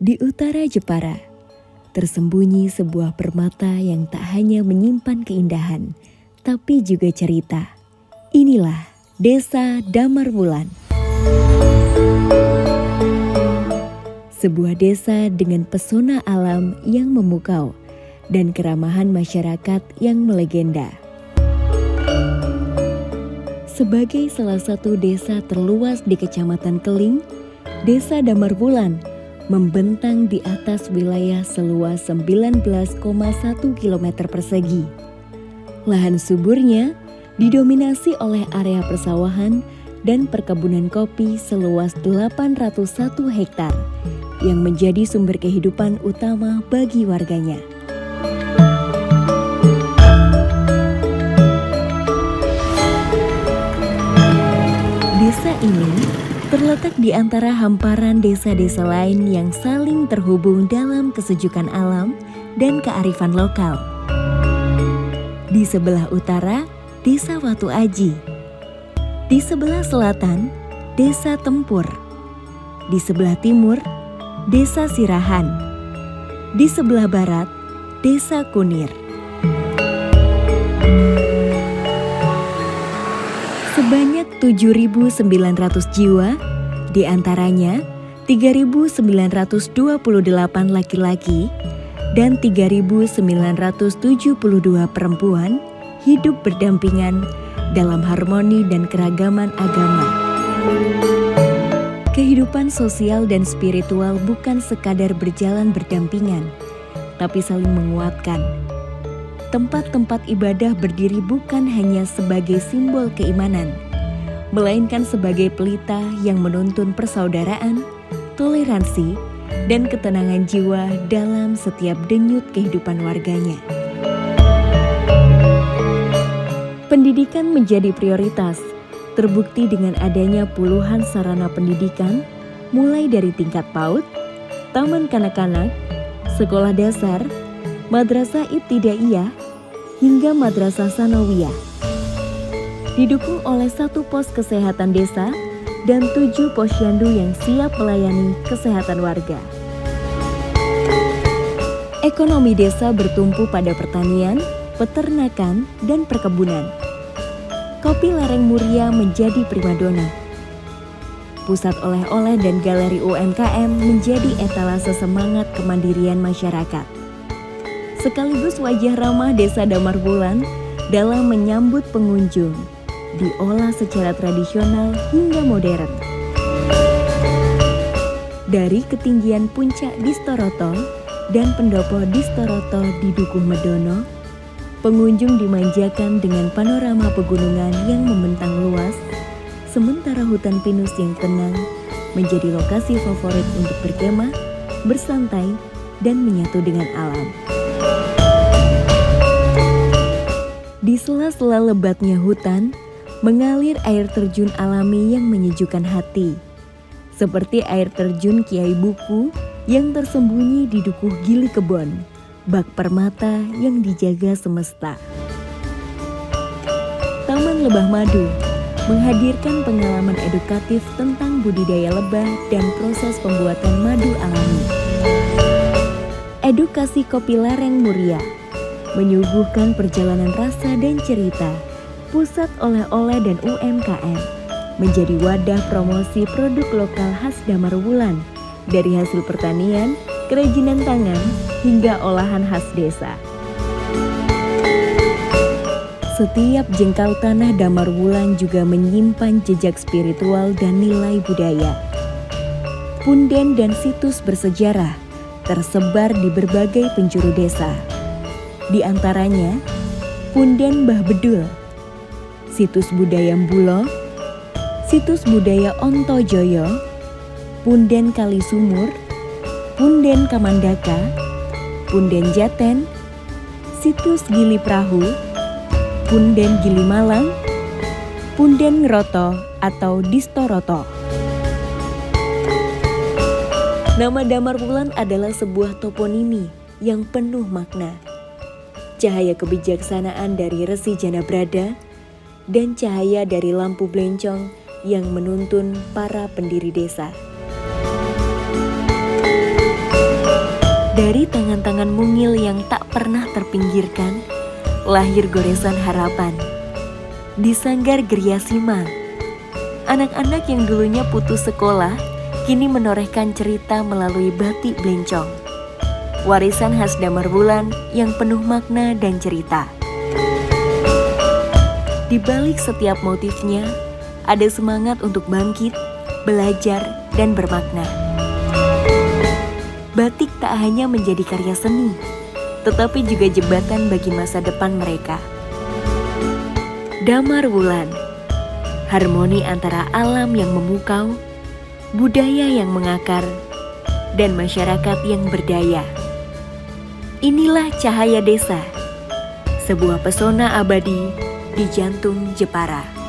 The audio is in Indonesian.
Di utara Jepara, tersembunyi sebuah permata yang tak hanya menyimpan keindahan, tapi juga cerita. Inilah Desa Damarwulan. Sebuah desa dengan pesona alam yang memukau dan keramahan masyarakat yang melegenda. Sebagai salah satu desa terluas di Kecamatan Keling, Desa Damarwulan membentang di atas wilayah seluas 19,1 km persegi. Lahan suburnya didominasi oleh area persawahan dan perkebunan kopi seluas 801 hektar yang menjadi sumber kehidupan utama bagi warganya. Desa ini terletak di antara hamparan desa-desa lain yang saling terhubung dalam kesejukan alam dan kearifan lokal. Di sebelah utara, Desa Watu Aji. Di sebelah selatan, Desa Tempur. Di sebelah timur, Desa Sirahan. Di sebelah barat, Desa Kunir. Sebanyak 7.900 jiwa, di antaranya 3.928 laki-laki dan 3.972 perempuan hidup berdampingan dalam harmoni dan keragaman agama. Kehidupan sosial dan spiritual bukan sekadar berjalan berdampingan, tapi saling menguatkan. Tempat-tempat ibadah berdiri bukan hanya sebagai simbol keimanan, melainkan sebagai pelita yang menuntun persaudaraan, toleransi, dan ketenangan jiwa dalam setiap denyut kehidupan warganya. Pendidikan menjadi prioritas, terbukti dengan adanya puluhan sarana pendidikan, mulai dari tingkat PAUD, taman kanak-kanak, sekolah dasar, madrasah ibtidaiyah, hingga madrasah sanawiyah. Didukung oleh 1 pos kesehatan desa dan 7 posyandu yang siap melayani kesehatan warga. Ekonomi desa bertumpu pada pertanian, peternakan, dan perkebunan. Kopi lereng Muria menjadi primadona. Pusat oleh-oleh dan galeri UMKM menjadi etalase semangat kemandirian masyarakat. Sekaligus wajah ramah Desa Damarwulan dalam menyambut pengunjung, diolah secara tradisional hingga modern. Dari ketinggian puncak Distoroto dan pendopo Distoroto di Dukuh Medono, pengunjung dimanjakan dengan panorama pegunungan yang membentang luas, sementara hutan pinus yang tenang menjadi lokasi favorit untuk berkemah, bersantai, dan menyatu dengan alam. Di sela-sela lebatnya hutan, mengalir air terjun alami yang menyejukkan hati. Seperti air terjun Kiai Buku yang tersembunyi di Dukuh Gili Kebon, bak permata yang dijaga semesta. Taman Lebah Madu menghadirkan pengalaman edukatif tentang budidaya lebah dan proses pembuatan madu alami. Edukasi Kopi Lereng Muria menyuguhkan perjalanan rasa dan cerita. Pusat oleh-oleh dan UMKM menjadi wadah promosi produk lokal khas Damarwulan, dari hasil pertanian, kerajinan tangan, hingga olahan khas desa. Setiap jengkal tanah Damar Wulan juga menyimpan jejak spiritual dan nilai budaya. Punden dan situs bersejarah tersebar di berbagai penjuru desa. Di antaranya, Punden Mbah Bedul, situs budaya Mbulo, situs budaya Ontojoyo, Punden Kali Sumur, Punden Kamandaka, Punden Jaten, situs Gili Prahu, Punden Gili Malang, Punden Ngeroto atau Distoroto. Nama Damar Wulan adalah sebuah toponimi yang penuh makna. Cahaya kebijaksanaan dari Resi Janabrada dan cahaya dari lampu blencong yang menuntun para pendiri desa. Dari tangan-tangan mungil yang tak pernah terpinggirkan, lahir goresan harapan. Di Sanggar Griasima, anak-anak yang dulunya putus sekolah kini menorehkan cerita melalui batik blencong. Warisan khas Damar Wulan yang penuh makna dan cerita. Di balik setiap motifnya, ada semangat untuk bangkit, belajar, dan bermakna. Batik tak hanya menjadi karya seni, tetapi juga jembatan bagi masa depan mereka. Damar Wulan, harmoni antara alam yang memukau, budaya yang mengakar, dan masyarakat yang berdaya. Inilah cahaya desa, sebuah pesona abadi di jantung Jepara.